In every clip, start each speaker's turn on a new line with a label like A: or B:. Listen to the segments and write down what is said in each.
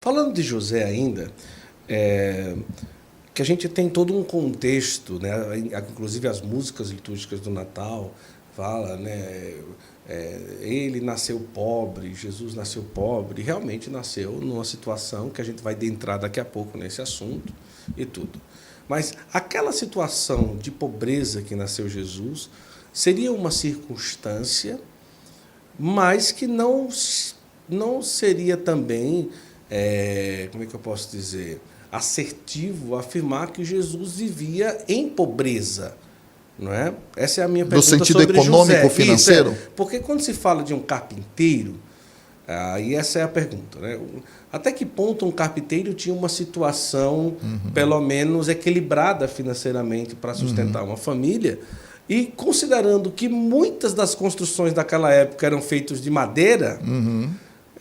A: Falando de José ainda, que a gente tem todo um contexto, né? Inclusive as músicas litúrgicas do Natal fala, né? Ele nasceu pobre, Jesus nasceu pobre, realmente nasceu numa situação que a gente vai adentrar daqui a pouco nesse assunto e tudo. Mas aquela situação de pobreza que nasceu Jesus seria uma circunstância, mas que não seria também, como é que eu posso dizer, assertivo afirmar que Jesus vivia em pobreza. Não é? Essa é a minha pergunta.
B: No sentido
A: sobre
B: econômico,
A: José.
B: financeiro?
A: Isso, porque quando se fala de um carpinteiro, aí essa é a pergunta, né? Até que ponto um carpinteiro tinha uma situação, pelo menos, equilibrada financeiramente para sustentar uma família? E considerando que muitas das construções daquela época eram feitas de madeira,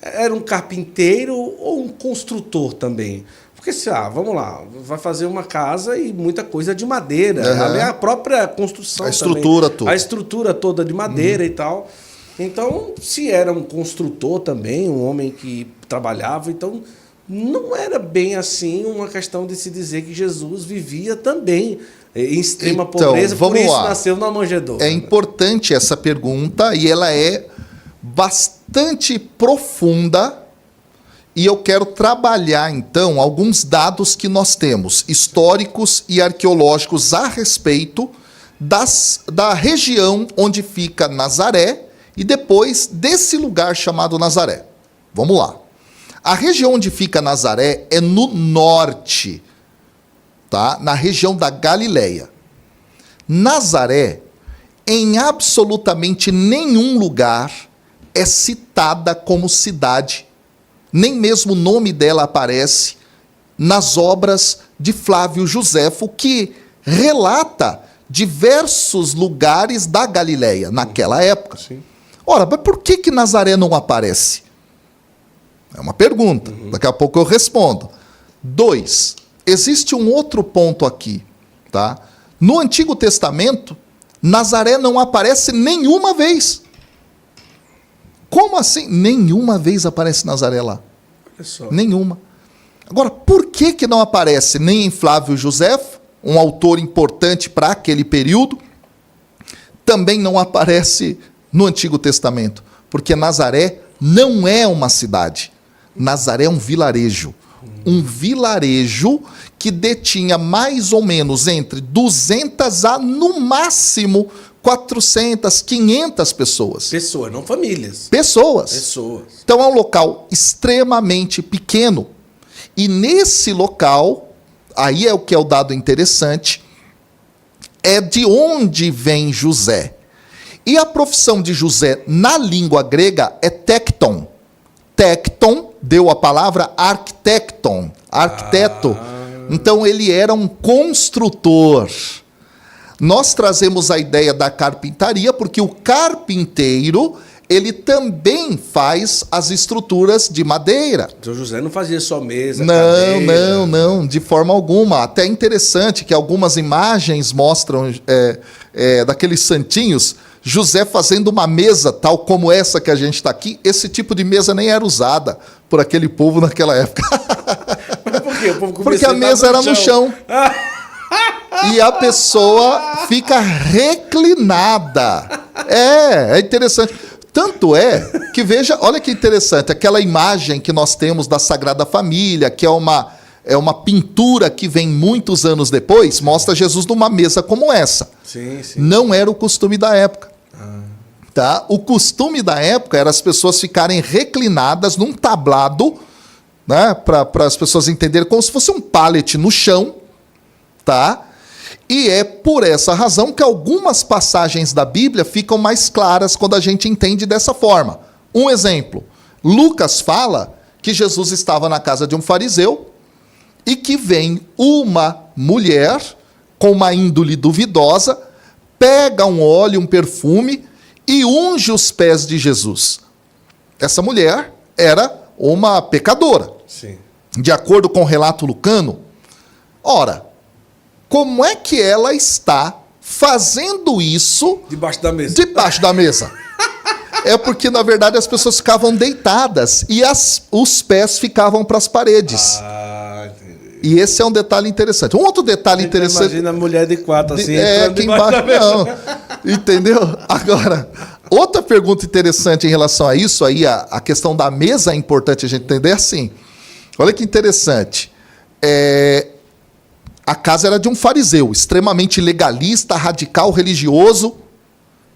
A: era um carpinteiro ou um construtor também? Porque, vamos lá, vai fazer uma casa e muita coisa de madeira. Ali é a própria construção
B: a estrutura
A: também.
B: toda.
A: A estrutura toda de madeira e tal. Então, se era um construtor também, um homem que trabalhava, então não era bem assim uma questão de se dizer que Jesus vivia também em extrema pobreza, por isso nasceu na manjedoura.
B: É importante essa pergunta e ela é bastante profunda. E eu quero trabalhar, então, alguns dados que nós temos, históricos e arqueológicos, a respeito da região onde fica Nazaré e depois desse lugar chamado Nazaré. Vamos lá. A região onde fica Nazaré é no norte, tá? Na região da Galileia. Nazaré, em absolutamente nenhum lugar, é citada como cidade. Nem mesmo o nome dela aparece nas obras de Flávio Joséfo, que relata diversos lugares da Galileia naquela época.
A: Sim.
B: Ora, mas por que Nazaré não aparece? É uma pergunta. Daqui a pouco eu respondo. 2. Existe um outro ponto aqui. Tá? No Antigo Testamento, Nazaré não aparece nenhuma vez. Como assim? Nenhuma vez aparece Nazaré lá.
A: Olha só.
B: Nenhuma. Agora, por que não aparece nem em Flávio Joséfo, um autor importante para aquele período? Também não aparece no Antigo Testamento. Porque Nazaré não é uma cidade. Nazaré é um vilarejo. Um vilarejo que detinha mais ou menos entre 200 a, no máximo, 400, 500 pessoas.
A: Pessoas, não famílias.
B: Pessoas. Então é um local extremamente pequeno. E nesse local, aí é o que é o dado interessante, é de onde vem José. E a profissão de José na língua grega é tecton. Tecton deu a palavra arquitecton, arquiteto. Então ele era um construtor. Nós trazemos a ideia da carpintaria porque o carpinteiro, ele também faz as estruturas de madeira.
A: Então José não fazia só mesa,
B: cadeira. Não, de forma alguma. Até interessante que algumas imagens mostram daqueles santinhos, José fazendo uma mesa tal como essa que a gente está aqui. Esse tipo de mesa nem era usada por aquele povo naquela época.
A: Mas por quê? O povo
B: porque a mesa era no chão. E a pessoa fica reclinada. É interessante. Tanto é que, veja, olha que interessante, aquela imagem que nós temos da Sagrada Família, que é uma pintura que vem muitos anos depois, mostra Jesus numa mesa como essa.
A: Sim.
B: Não era o costume da época. Tá? O costume da época era as pessoas ficarem reclinadas num tablado, né, para as pessoas entenderem, como se fosse um pallet no chão, tá? E é por essa razão que algumas passagens da Bíblia ficam mais claras quando a gente entende dessa forma. Um exemplo, Lucas fala que Jesus estava na casa de um fariseu e que vem uma mulher com uma índole duvidosa, pega um óleo, um perfume e unge os pés de Jesus. Essa mulher era uma pecadora.
A: Sim.
B: De acordo com o relato lucano. Ora, como é que ela está fazendo isso
A: debaixo da mesa?
B: Debaixo da mesa. É porque, na verdade, as pessoas ficavam deitadas e os pés ficavam para as paredes.
A: Entendi.
B: E esse é um detalhe interessante. Um outro detalhe interessante...
A: Imagina a mulher de quatro assim...
B: aqui embaixo não. Entendeu? Agora, outra pergunta interessante em relação a isso, aí a questão da mesa é importante a gente entender assim. Olha que interessante. A casa era de um fariseu, extremamente legalista, radical, religioso,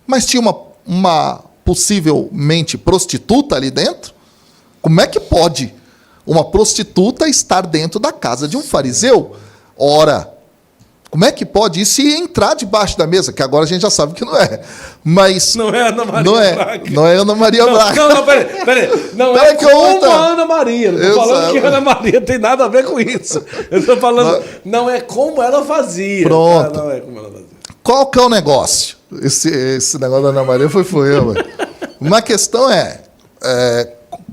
B: mas tinha uma possivelmente prostituta ali dentro. Como é que pode uma prostituta estar dentro da casa de um fariseu? Ora, como é que pode isso e entrar debaixo da mesa? Que agora a gente já sabe que não é. Mas
A: não é Ana Maria Braga.
B: Não é Ana Maria Braga.
A: Não, peraí. Não é como a Ana Maria. Não estou falando que a Ana Maria tem nada a ver com isso. Eu estou falando, não é como ela fazia.
B: Pronto.
A: Não é como ela fazia.
B: Qual que é o negócio? Esse negócio da Ana Maria foi eu. Uma questão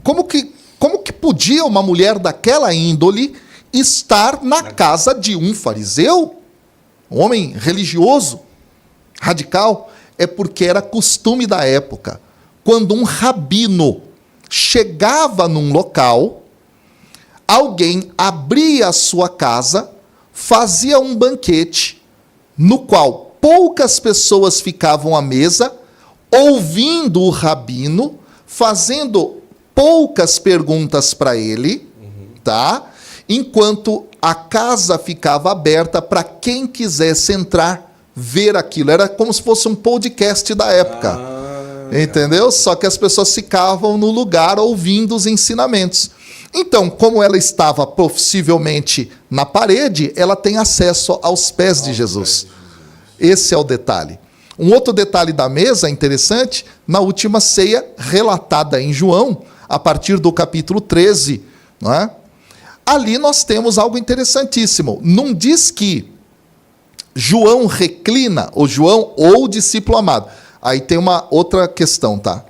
B: como que podia uma mulher daquela índole estar na casa de um fariseu? Um homem religioso, radical? É porque era costume da época. Quando um rabino chegava num local, alguém abria a sua casa, fazia um banquete, no qual poucas pessoas ficavam à mesa, ouvindo o rabino, fazendo poucas perguntas para ele, tá? Enquanto a casa ficava aberta para quem quisesse entrar, ver aquilo. Era como se fosse um podcast da época. Entendeu? Só que as pessoas ficavam no lugar ouvindo os ensinamentos. Então, como ela estava possivelmente na parede, ela tem acesso aos pés de Jesus. Esse é o detalhe. Um outro detalhe da mesa interessante, na última ceia relatada em João, a partir do capítulo 13, não é? Ali nós temos algo interessantíssimo. Não diz que João reclina, ou João ou o discípulo amado. Aí tem uma outra questão, tá?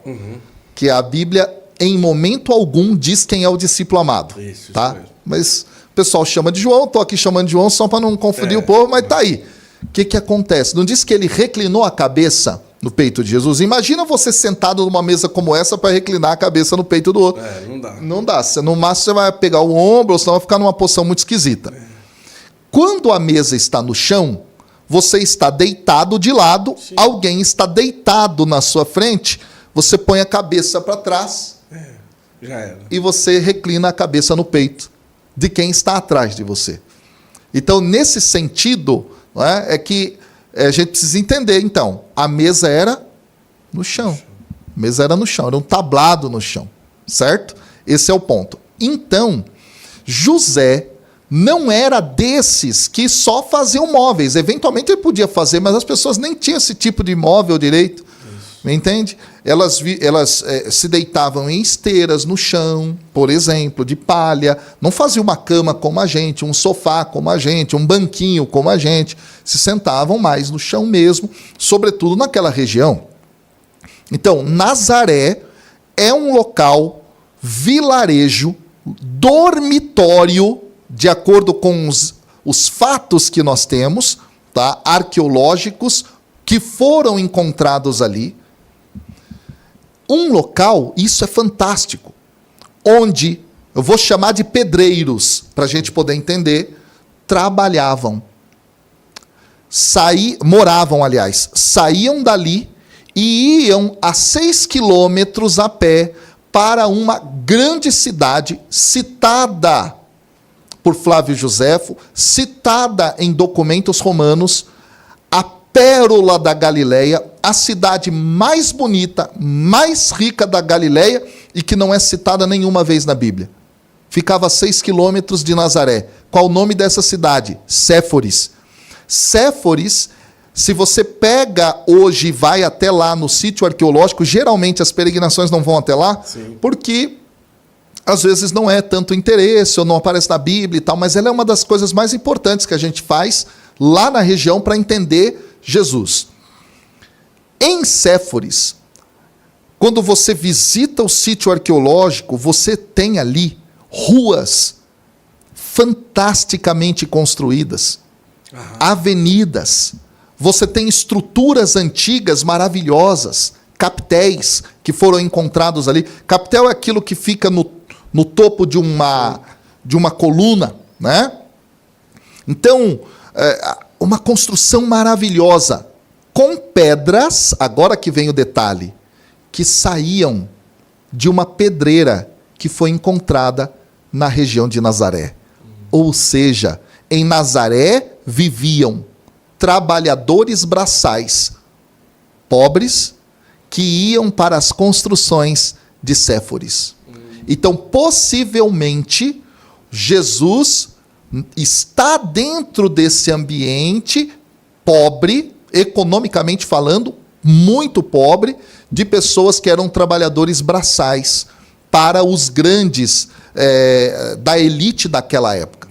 B: Que a Bíblia, em momento algum, diz quem é o discípulo amado.
A: Isso
B: tá?
A: mesmo.
B: Mas o pessoal chama de João, estou aqui chamando de João só para não confundir o povo, mas tá aí. O que acontece? Não diz que ele reclinou a cabeça no peito de Jesus? Imagina você sentado numa mesa como essa para reclinar a cabeça no peito do outro.
A: Não dá.
B: Não dá. No máximo você vai pegar o ombro, ou senão vai ficar numa posição muito esquisita. Quando a mesa está no chão, você está deitado de lado, alguém está deitado na sua frente, você põe a cabeça para trás
A: já era.
B: E você reclina a cabeça no peito de quem está atrás de você. Então, nesse sentido, não é que a gente precisa entender, então, a mesa era no chão. A mesa era no chão, era um tablado no chão, certo? Esse é o ponto. Então, José não era desses que só faziam móveis. Eventualmente ele podia fazer, mas as pessoas nem tinham esse tipo de móvel direito. Me entende? Elas se deitavam em esteiras no chão, por exemplo, de palha. Não faziam uma cama como a gente, um sofá como a gente, um banquinho como a gente. Se sentavam mais no chão mesmo, sobretudo naquela região. Então, Nazaré é um local, vilarejo, dormitório, de acordo com os fatos que nós temos, tá, arqueológicos, que foram encontrados ali. Um local, isso é fantástico, onde, eu vou chamar de pedreiros, para a gente poder entender, trabalhavam. Moravam, aliás, saíam dali e iam a 6 quilômetros a pé para uma grande cidade citada por Flávio Joséfo, citada em documentos romanos, a Pérola da Galileia, a cidade mais bonita, mais rica da Galileia e que não é citada nenhuma vez na Bíblia. Ficava a 6 quilômetros de Nazaré. Qual o nome dessa cidade? Séforis. Séforis, se você pega hoje e vai até lá no sítio arqueológico, geralmente as peregrinações não vão até lá,
A: Sim.
B: Porque às vezes não é tanto interesse ou não aparece na Bíblia e tal, mas ela é uma das coisas mais importantes que a gente faz lá na região para entender Jesus. Em Séforis, quando você visita o sítio arqueológico, você tem ali ruas fantasticamente construídas, avenidas, você tem estruturas antigas maravilhosas, capitéis que foram encontrados ali. Capitel é aquilo que fica no topo de uma coluna, né? Então, uma construção maravilhosa, com pedras, agora que vem o detalhe, que saíam de uma pedreira que foi encontrada na região de Nazaré. Ou seja, em Nazaré viviam trabalhadores braçais, pobres, que iam para as construções de Séforis. Então, possivelmente, Jesus está dentro desse ambiente pobre, economicamente falando, muito pobre, de pessoas que eram trabalhadores braçais para os grandes da elite daquela época.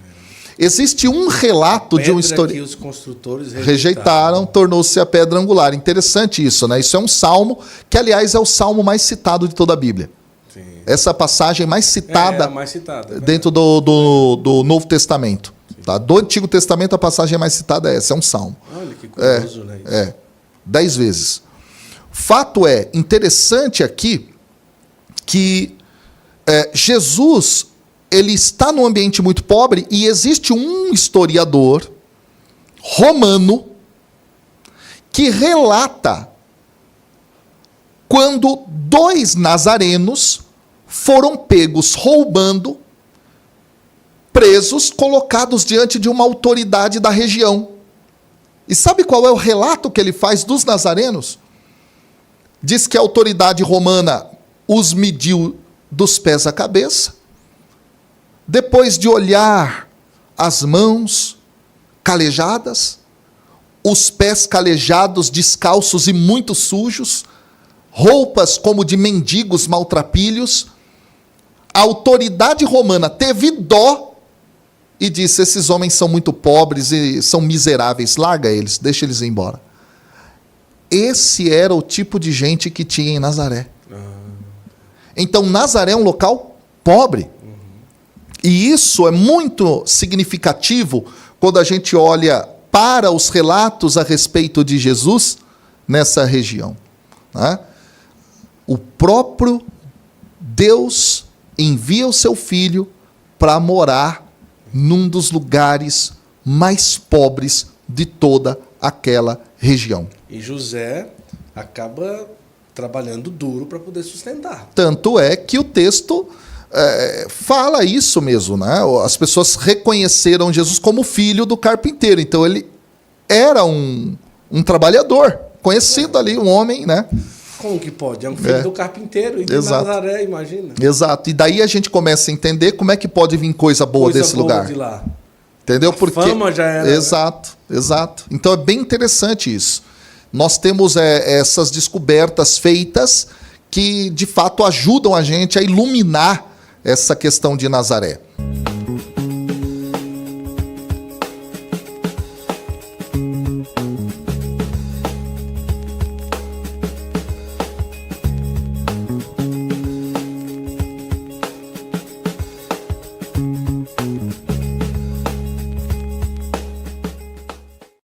B: Existe um relato de um historiador
A: que os construtores
B: rejeitaram, tornou-se a pedra angular. Interessante isso, né? Isso é um salmo que, aliás, é o salmo mais citado de toda a Bíblia. Sim. Essa passagem mais citada, dentro do Novo Testamento. Tá? Do Antigo Testamento, a passagem mais citada é essa, é um salmo.
A: Olha que curioso, né?
B: 10 vezes. Fato é, interessante aqui, que Jesus, ele está num ambiente muito pobre e existe um historiador romano que relata quando 2 nazarenos foram pegos roubando, presos, colocados diante de uma autoridade da região. E sabe qual é o relato que ele faz dos nazarenos? Diz que a autoridade romana os mediu dos pés à cabeça, depois de olhar as mãos calejadas, os pés calejados, descalços e muito sujos, roupas como de mendigos maltrapilhos, a autoridade romana teve dó e disse: esses homens são muito pobres e são miseráveis, larga eles, deixa eles ir embora. Esse era o tipo de gente que tinha em Nazaré. Então, Nazaré é um local pobre. E isso é muito significativo quando a gente olha para os relatos a respeito de Jesus nessa região. Né? O próprio Deus envia o seu Filho para morar num dos lugares mais pobres de toda aquela região.
A: E José acaba trabalhando duro para poder sustentar.
B: Tanto é que o texto fala isso mesmo, né? As pessoas reconheceram Jesus como filho do carpinteiro. Então ele era um trabalhador, conhecido ali, um homem, né?
A: Como que pode? É um filho do carpinteiro e de Nazaré, imagina.
B: Exato. E daí a gente começa a entender como é que pode vir coisa boa desse lugar.
A: De lá.
B: Entendeu?
A: Porque fama já era.
B: Exato, né? Exato. Então é bem interessante isso. Nós temos essas descobertas feitas que, de fato, ajudam a gente a iluminar essa questão de Nazaré.